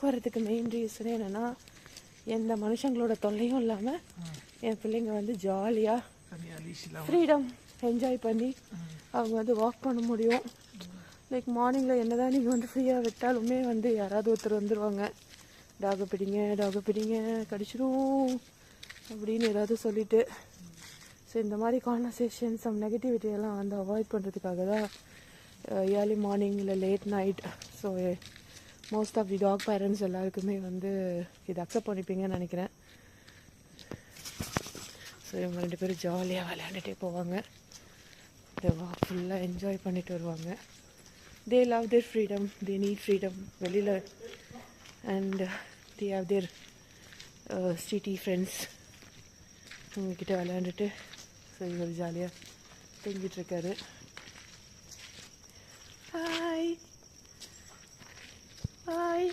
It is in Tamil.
டாக் வர்றதுக்கு மெயின் ரீசனே என்னென்னா எந்த மனுஷங்களோட தொல்லையும் இல்லாமல் என் பிள்ளைங்க வந்து ஜாலியாக ஃப்ரீடம் என்ஜாய் பண்ணி அவங்க வந்து வாக் பண்ண முடியும். லைக் மார்னிங்கில் என்ன தான் நீங்கள் வந்து ஃப்ரீயாக விட்டாலுமே வந்து யாராவது ஒருத்தர் வந்துடுவாங்க, டாகை பிடிங்க கடிச்சிடும் அப்படின்னு ஏதாவது சொல்லிவிட்டு. ஸோ இந்த மாதிரி கான்வர்சேஷன் சம் நெகட்டிவிட்டியெல்லாம் வந்து அவாய்ட் பண்ணுறதுக்காக தான் ஏர்லி மார்னிங் இல்லை late night. So most of the talk parents எல்லாருக்குமே வந்து இதை அக்செப்ட் பண்ணிப்பீங்கன்னு நினைக்கிறேன். ஸோ இவங்க 2 பேரும் ஜாலியாக விளையாண்டுட்டே போவாங்க, இந்த வாக் ஃபுல்லாக என்ஜாய் பண்ணிட்டு வருவாங்க. They love their freedom, they need freedom வெளியில். And they have their city friends உங்ககிட்ட விளையாண்டுட்டு. ஸோ இவர் ஜாலியாக தூங்கிட்டுருக்காரு. Hi hi.